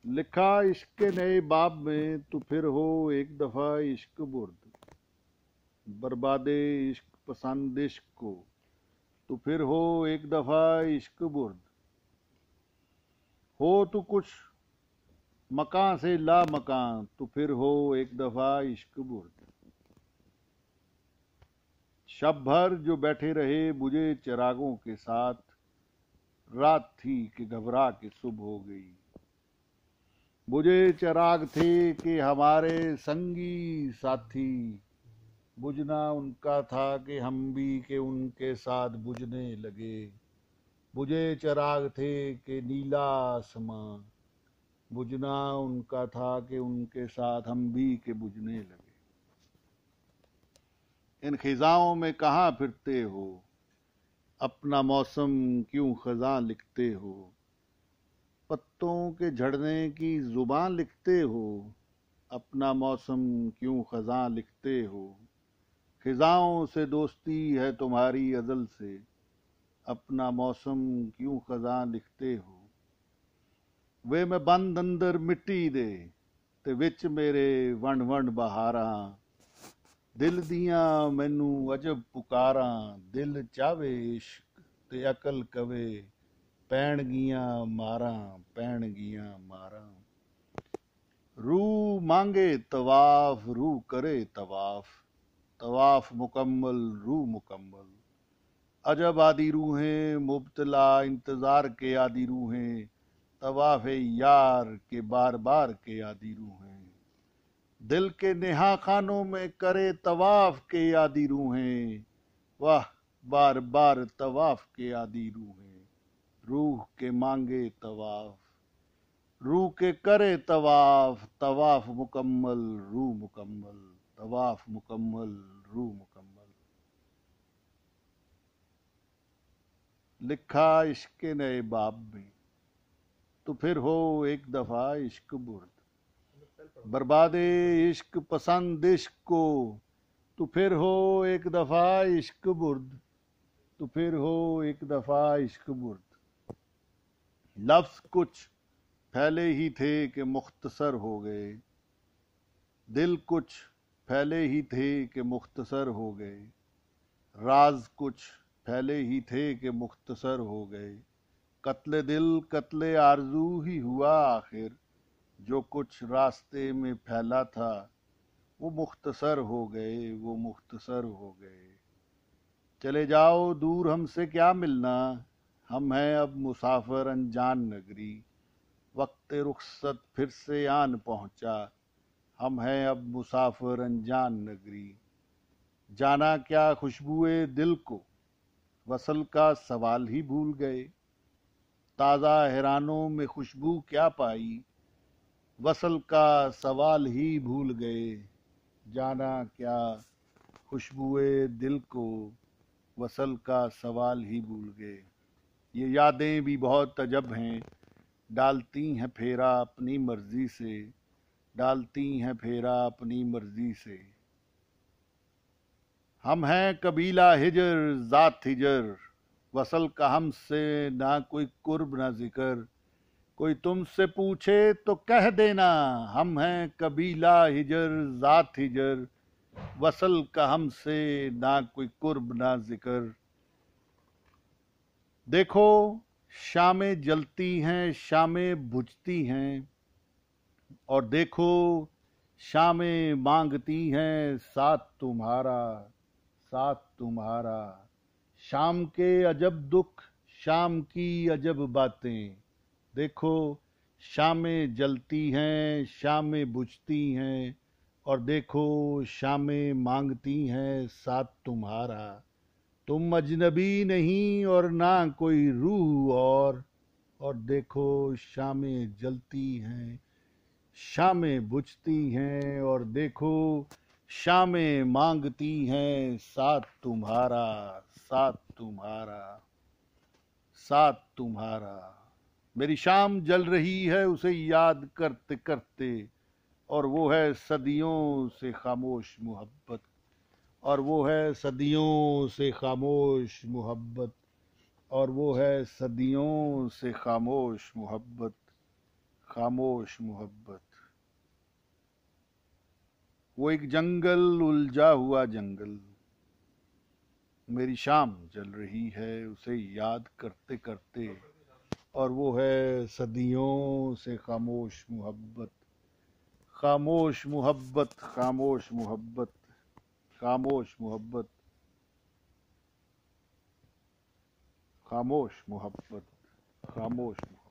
लिखा इश्क के नए बाब में तो फिर हो एक दफा इश्क बुर्द, बर्बादे इश्क पसंद इश्क को तो फिर हो एक दफा इश्क बुर्द। हो तो कुछ मकां से ला मकां तो फिर हो एक दफा इश्क बुर्द। शब भर जो बैठे रहे बुझे चिरागों के साथ, रात थी कि घबरा के सुबह हो गई। बुझे चिराग थे कि हमारे संगी साथी, बुझना उनका था कि हम भी के उनके साथ बुझने लगे। बुझे चिराग थे कि नीला आसमां, बुझना उनका था कि उनके साथ हम भी के बुझने लगे। इन खिजाओं में कहाँ फिरते हो, अपना मौसम क्यों खजा लिखते हो। पत्तों के झड़ने की जुबान लिखते हो, अपना मौसम क्यों खजा लिखते हो। खिजाओं से दोस्ती है तुम्हारी अजल से, अपना मौसम क्यों खजा लिखते हो। वे मैं बंद अंदर मिट्टी दे ते विच मेरे वण वण बहारां, दिल दियां मैनू अजब पुकारां। दिल चावे इश्क ते अकल कवे, पैणगियां मारां पैणगियां मारां। रूह मांगे तवाफ रूह करे तवाफ, तवाफ मुकम्मल रूह मुकम्मल। अजब आदि रूहें मुब्तला इंतजार के आदि रूहें, तवाफ यार के बार बार के आदि रूहें। दिल के नेहा खानों में करे तवाफ के आदि रूहें, वाह बार बार तवाफ के आदि रूहें। रूह के मांगे तवाफ, रूह के करे तवाफ, तवाफ मुकम्मल रूह मुकम्मल, तवाफ मुकम्मल रूह मुकम्मल। लिखा इश्क के नए बाब में तो फिर हो एक दफा इश्क बुर्द, बर्बादे इश्क पसंद इश्क को तो फिर हो एक दफा इश्क बुर्द, तो फिर हो एक दफा इश्क बुर्द। लफ्ज कुछ फैले ही थे कि मुख्तसर हो गए, दिल कुछ फैले ही थे कि मुख्तसर हो गए। राज कुछ फैले ही थे कि मुख्तसर हो गए। कत्ले दिल कत्ले आरज़ू ही हुआ आखिर, जो कुछ रास्ते में फैला था वो मुख्तसर हो गए, वो मुख्तसर हो गए। चले जाओ दूर हमसे क्या मिलना, हम हैं अब मुसाफिर अनजान नगरी। वक्त रुखसत फिर से आन पहुंचा, हम हैं अब मुसाफिर अनजान नगरी। जाना क्या खुशबुए दिल को, वसल का सवाल ही भूल गए। ताज़ा हैरानों में खुशबू क्या पाई, वसल का सवाल ही भूल गए। जाना क्या खुशबुए दिल को, वसल का सवाल ही भूल गए। ये यादें भी बहुत अजब हैं, डालती हैं फेरा अपनी मर्जी से, डालती हैं फेरा अपनी मर्जी से। हम हैं कबीला हिजर ज़ात हिजर, वसल का हमसे ना कोई कुर्ब ना जिक्र। कोई तुमसे पूछे तो कह देना, हम हैं कबीला हिजर ज़ात हिजर, वसल का हमसे ना कोई कुर्ब ना जिक्र। देखो शामें जलती हैं शामें बुझती हैं, और देखो शामें मांगती हैं साथ तुम्हारा, साथ तुम्हारा। शाम के अजब दुख शाम की अजब बातें, देखो शामें जलती हैं शामें बुझती हैं, और देखो शामें मांगती हैं साथ तुम्हारा। तुम अजनबी नहीं और ना कोई रूह और देखो शामें जलती हैं शामें बुझती हैं, और देखो शामें मांगती हैं साथ तुम्हारा, साथ तुम्हारा, साथ तुम्हारा। मेरी शाम जल रही है उसे याद करते करते, और वो है सदियों से खामोश मोहब्बत, और वो है सदियों से खामोश मोहब्बत, और वो है सदियों से खामोश मोहब्बत। خاموش محبت. وہ ایک جنگل، الجھا ہوا جنگل، میری شام جل رہی ہے اسے یاد کرتے کرتے، اور وہ ہے صدیوں سے خاموش محبت. خاموش محبت، خاموش محبت، خاموش محبت، خاموش محبت، خاموش محبت.